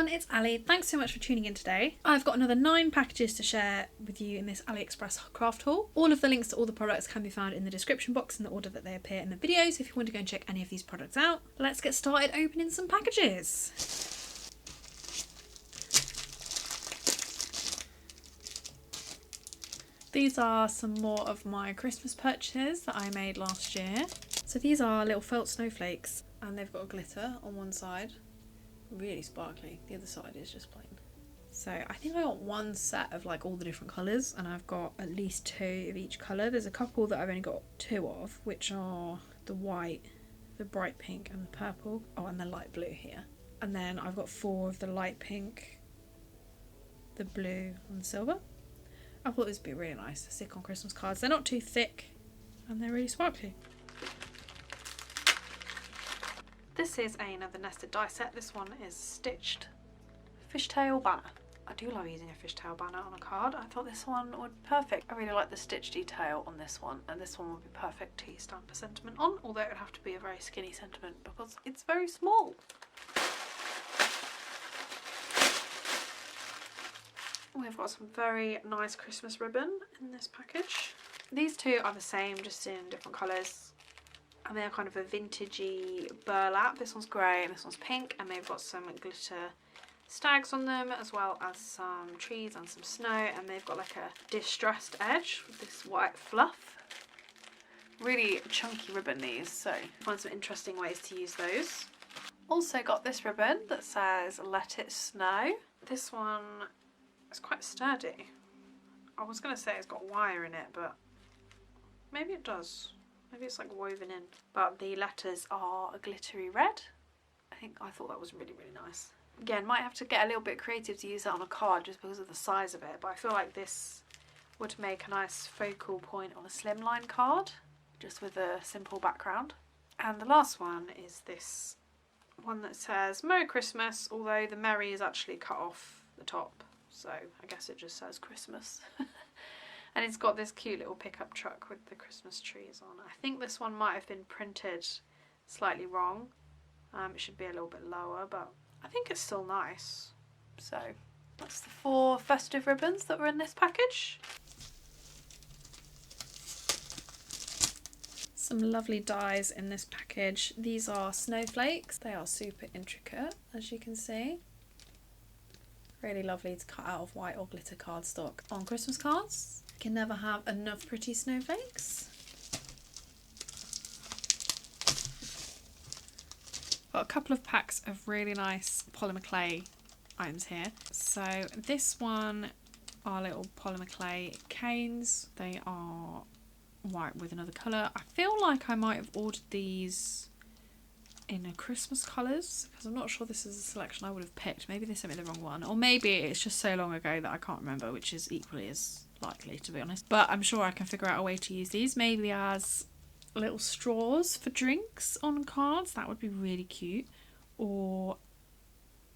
everyone, it's Ali. Thanks so much for tuning in today. I've got another 9 packages to share with you in this AliExpress craft haul. All of the links to all the products can be found in the description box in the order that they appear in the videos if you want to go and check any of these products out. Let's get started opening some packages. These are some more of my Christmas purchases that I made last year. So these are little felt snowflakes and they've got a glitter on one side. Really sparkly. The other side is just plain. So I think I got one set of like all the different colours and I've got at least 2 of each colour. There's a couple that I've only got 2 of, which are the white, the bright pink and the purple. Oh, and the light blue here. And then I've got 4 of the light pink, the blue and the silver. I thought this would be really nice to stick on Christmas cards. They're not too thick and they're really sparkly. This is another nested die set. This one is stitched fishtail banner. I do love using a fishtail banner on a card. I thought this one would be perfect. I really like the stitch detail on this one, and this one would be perfect to stamp a sentiment on, although it would have to be a very skinny sentiment because it's very small. We've got some very nice Christmas ribbon in this package. These 2 are the same, just in different colours. And they're kind of a vintagey burlap. This one's grey and this one's pink, and they've got some glitter stags on them, as well as some trees and some snow, and they've got like a distressed edge with this white fluff. Really chunky ribbon these, so find some interesting ways to use those. Also got this ribbon that says "Let It Snow." This one is quite sturdy. I was going to say it's got wire in it, but maybe it does. Maybe it's like woven in. But the letters are a glittery red. I thought that was really, really nice. Again, might have to get a little bit creative to use that on a card just because of the size of it, but I feel like this would make a nice focal point on a slimline card, just with a simple background. And the last one is this one that says Merry Christmas, although the Merry is actually cut off the top, so I guess it just says Christmas. And it's got this cute little pickup truck with the Christmas trees on. I think this one might have been printed slightly wrong. It should be a little bit lower, but I think it's still nice. So that's the 4 festive ribbons that were in this package. Some lovely dies in this package. These are snowflakes. They are super intricate, as you can see. Really lovely to cut out of white or glitter cardstock on Christmas cards. You can never have enough pretty snowflakes. Got a couple of packs of really nice Polymer Clay items here. So this one are little Polymer Clay canes. They are white with another colour. I feel like I might have ordered these in a Christmas colours because I'm not sure this is a selection I would have picked. Maybe they sent me the wrong one, or maybe it's just so long ago that I can't remember, which is equally as likely, to be honest. But I'm sure I can figure out a way to use these, maybe as little straws for drinks on cards. That would be really cute. Or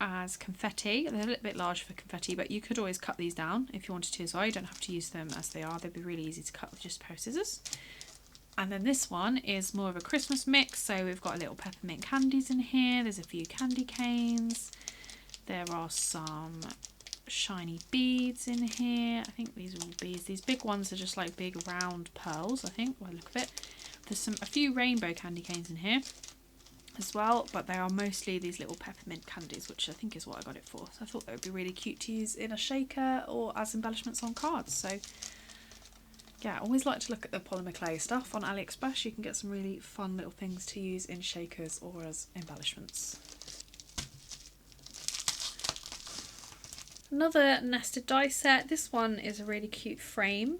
as confetti. They're a little bit large for confetti, but you could always cut these down if you wanted to as well. You don't have to use them as they are. They'd be really easy to cut with just a pair of scissors. And then this one is more of a Christmas mix. So we've got a little peppermint candies in here. There's a few candy canes. There are some shiny beads in here. I think these are all beads. These big ones are just like big round pearls, I think, by the look of it. There's a few rainbow candy canes in here as well, but they are mostly these little peppermint candies, which I think is what I got it for. So I thought that would be really cute to use in a shaker or as embellishments on cards. So yeah, I always like to look at the Polymer Clay stuff on AliExpress. You can get some really fun little things to use in shakers or as embellishments. Another nested die set. This one is a really cute frame.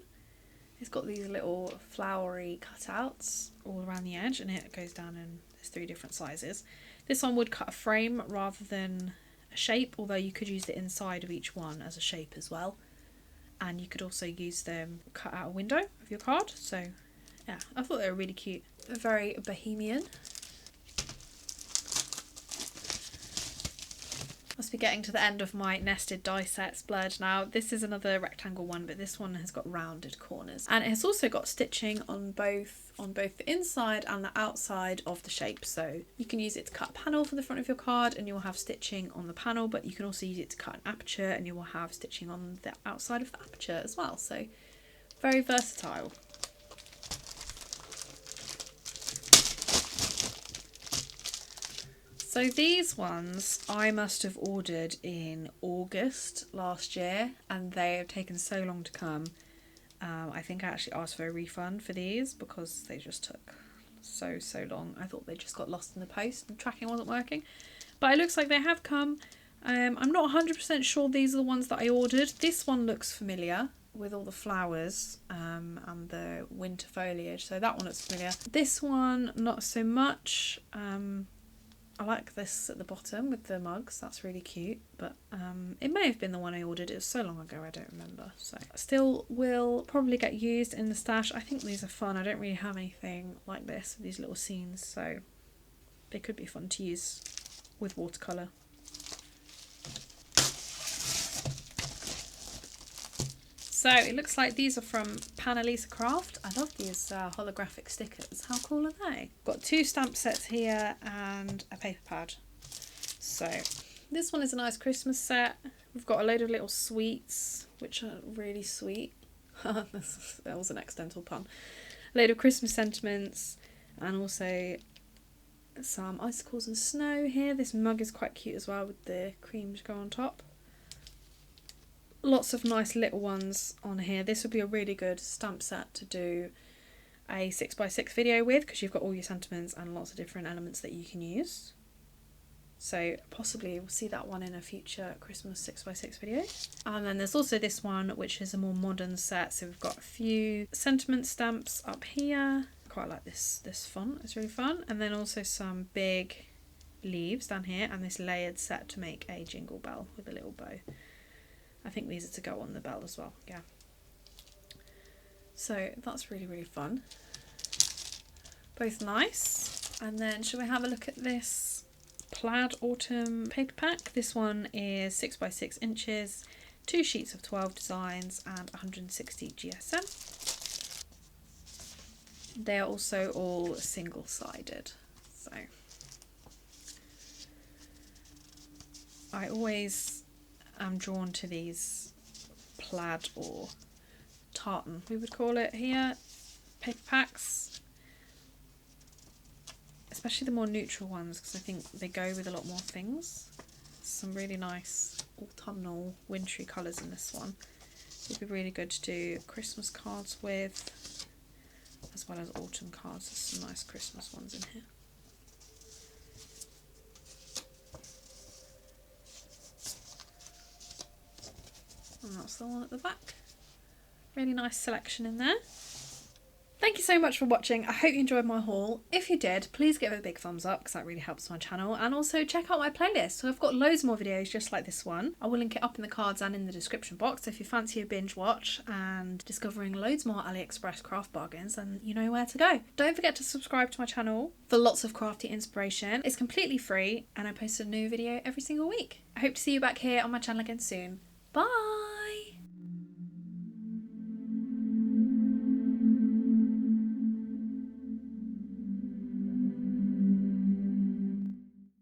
It's got these little flowery cutouts all around the edge, and it goes down in there's 3 different sizes. This one would cut a frame rather than a shape, although you could use the inside of each one as a shape as well. And you could also use them cut out a window of your card. So yeah, I thought they were really cute. They're very bohemian. Must be getting to the end of my nested die set splurge now. This is another rectangle one, but this one has got rounded corners. And it has also got stitching on both the inside and the outside of the shape. So you can use it to cut a panel for the front of your card and you'll have stitching on the panel, but you can also use it to cut an aperture and you will have stitching on the outside of the aperture as well. So very versatile. So these ones I must have ordered in August last year and they have taken so long to come. I think I actually asked for a refund for these because they just took so long. I thought they just got lost in the post and tracking wasn't working. But it looks like they have come. I'm not 100% sure these are the ones that I ordered. This one looks familiar with all the flowers and the winter foliage. So that one looks familiar. This one, not so much. I like this at the bottom with the mugs, that's really cute, but it may have been the one I ordered. It was so long ago I don't remember. So still will probably get used in the stash. I think these are fun. I don't really have anything like this, these little scenes, so they could be fun to use with watercolour. So it looks like these are from Papercraft. I love these holographic stickers. How cool are they? Got 2 stamp sets here and a paper pad. So this one is a nice Christmas set. We've got a load of little sweets, which are really sweet. That was an accidental pun. A load of Christmas sentiments and also some icicles and snow here. This mug is quite cute as well with the cream to go on top. Lots of nice little ones on here. This would be a really good stamp set to do a 6x6 video with because you've got all your sentiments and lots of different elements that you can use. So possibly we'll see that one in a future Christmas 6x6 video. And then there's also this one which is a more modern set. So we've got a few sentiment stamps up here. Quite like this font, it's really fun. And then also some big leaves down here and this layered set to make a jingle bell with a little bow. I think these are to go on the bell as well, yeah. So that's really fun. Both nice. And then shall we have a look at this plaid autumn paper pack? This one is 6x6 inches, 2 sheets of 12 designs and 160 GSM. They are also all single-sided. So I always am drawn to these plaid or tartan, we would call it here, paper packs, especially the more neutral ones because I think they go with a lot more things. Some really nice autumnal wintry colours in this one. It would be really good to do Christmas cards with, as well as autumn cards. There's some nice Christmas ones in here. And that's the one at the back. Really nice selection in there. Thank you so much for watching. I hope you enjoyed my haul. If you did, please give it a big thumbs up because that really helps my channel. And also check out my playlist. So I've got loads more videos just like this one. I will link it up in the cards and in the description box. So if you fancy a binge watch and discovering loads more AliExpress craft bargains, then you know where to go. Don't forget to subscribe to my channel for lots of crafty inspiration. It's completely free and I post a new video every single week. I hope to see you back here on my channel again soon. Bye!